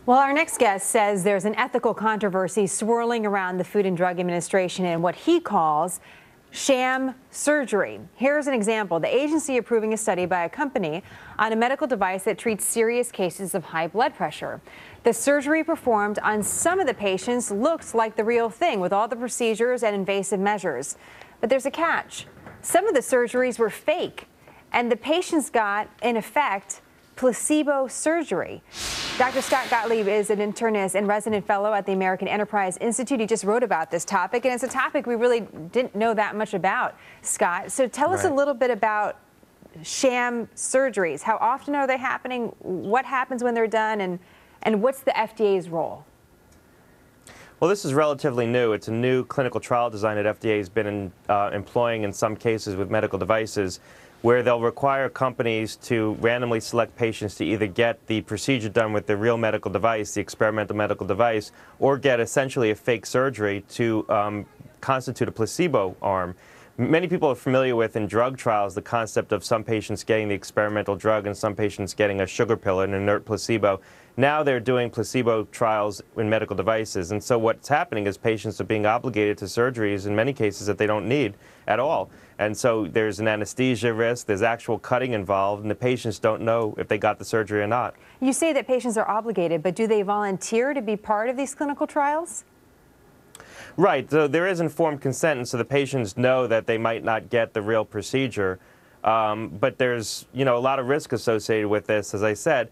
Well, our next guest says there's an ethical controversy swirling around the Food and Drug Administration and what he calls sham surgery. Here's an example. The agency approving a study by a company on a medical device that treats serious cases of high blood pressure. The surgery performed on some of the patients looked like the real thing with all the procedures and invasive measures. But there's a catch. Some of the surgeries were fake, and the patients got, in effect, placebo surgery. Dr. Scott Gottlieb is an internist and resident fellow at the American Enterprise Institute. He just wrote about this topic, and it's a topic we really didn't know that much about, Scott. So tell us a little bit about sham surgeries. How often are they happening? What happens when they're done? And what's the FDA's role? Well, this is relatively new. It's a new clinical trial design that FDA has been employing in some cases with medical devices, where they'll require companies to randomly select patients to either get the procedure done with the real medical device, the experimental medical device, or get essentially a fake surgery to constitute a placebo arm. Many people are familiar with, in drug trials, the concept of some patients getting the experimental drug and some patients getting a sugar pill, an inert placebo. Now they're doing placebo trials in medical devices, and so what's happening is patients are being obligated to surgeries in many cases that they don't need at all. And so there's an anesthesia risk, there's actual cutting involved, and the patients don't know if they got the surgery or not. You say that patients are obligated, but do they volunteer to be part of these clinical trials? Right, so there is informed consent, and so the patients know that they might not get the real procedure. But there's, a lot of risk associated with this. As I said,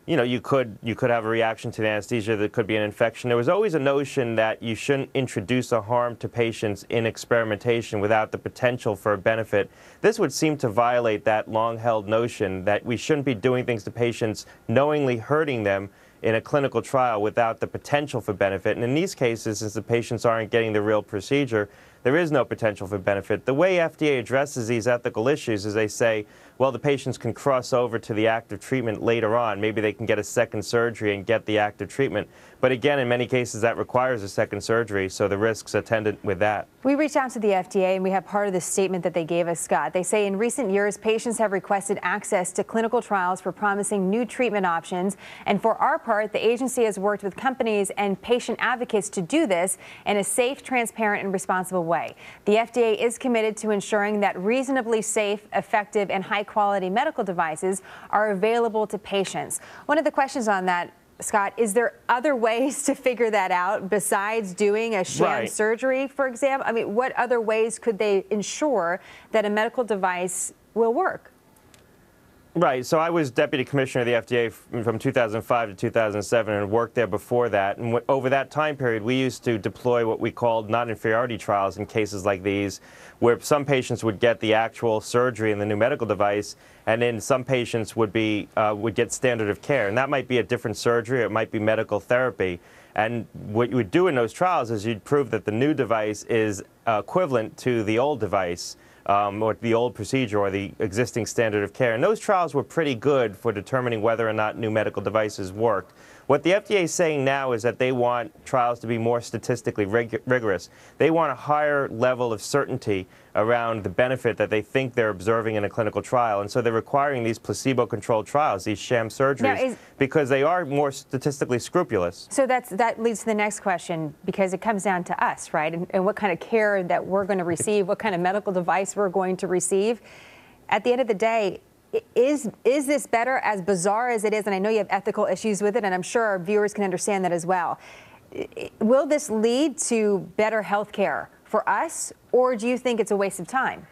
you could have a reaction to the anesthesia. There could be an infection. There was always a notion that you shouldn't introduce a harm to patients in experimentation without the potential for a benefit. This would seem to violate that long-held notion that we shouldn't be doing things to patients knowingly hurting them in a clinical trial without the potential for benefit. And in these cases, since the patients aren't getting the real procedure, there is no potential for benefit. The way FDA addresses these ethical issues is they say, well, the patients can cross over to the active treatment later on. Maybe they can get a second surgery and get the active treatment. But again, in many cases, that requires a second surgery, so the risks attendant with that. We reached out to the FDA, and we have part of the statement that they gave us, Scott. They say in recent years, patients have requested access to clinical trials for promising new treatment options. And for our part, the agency has worked with companies and patient advocates to do this in a safe, transparent, and responsible way. The FDA is committed to ensuring that reasonably safe, effective, and high-quality medical devices are available to patients. One of the questions on that, Scott, is there other ways to figure that out besides doing a sham surgery, for example? I mean, what other ways could they ensure that a medical device will work? Right. So I was Deputy Commissioner of the FDA from 2005 to 2007 and worked there before that. And over that time period, we used to deploy what we called non-inferiority trials in cases like these, where some patients would get the actual surgery in the new medical device, and then some patients would get standard of care. And that might be a different surgery, or it might be medical therapy. And what you would do in those trials is you'd prove that the new device is equivalent to the old device, or the old procedure or the existing standard of care. And those trials were pretty good for determining whether or not new medical devices worked. What the FDA is saying now is that they want trials to be more statistically rigorous. They want a higher level of certainty around the benefit that they think they're observing in a clinical trial. And so they're requiring these placebo-controlled trials, these sham surgeries, because they are more statistically scrupulous. So that leads to the next question, because it comes down to us, right? And what kind of care that we're going to receive, what kind of medical device we're going to receive. At the end of the day, is this better, as bizarre as it is? And I know you have ethical issues with it, and I'm sure our viewers can understand that as well. Will this lead to better health care for us, or do you think it's a waste of time?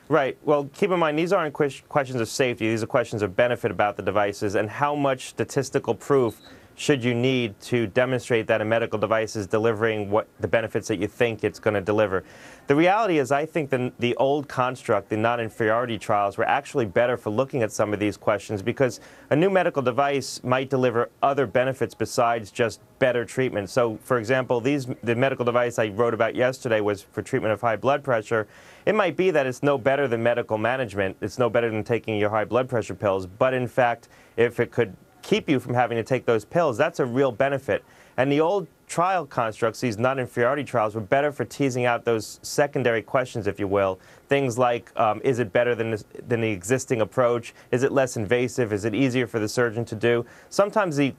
Right. Well, keep in mind, these aren't questions of safety. These are questions of benefit about the devices and how much statistical proof should you need to demonstrate that a medical device is delivering the benefits that you think it's going to deliver. The reality is, I think the old construct, the non-inferiority trials, were actually better for looking at some of these questions, because a new medical device might deliver other benefits besides just better treatment. So, for example, the medical device I wrote about yesterday was for treatment of high blood pressure. It might be that it's no better than medical management. It's no better than taking your high blood pressure pills. But in fact, if it could keep you from having to take those pills, that's a real benefit. And the old trial constructs, these non-inferiority trials, were better for teasing out those secondary questions, if you will. Things like, is it better than the existing approach? Is it less invasive? Is it easier for the surgeon to do? Sometimes the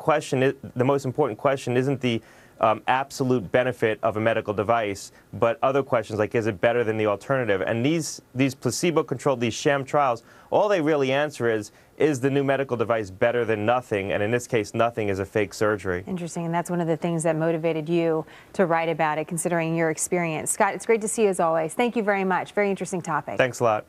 most important question isn't the absolute benefit of a medical device, but other questions like, is it better than the alternative? And these placebo-controlled, these sham trials, all they really answer is the new medical device better than nothing? And in this case, nothing is a fake surgery. Interesting, and that's one of the things that motivated you to write about it, considering your experience. Scott, it's great to see you as always. Thank you very much. Very interesting topic. Thanks a lot.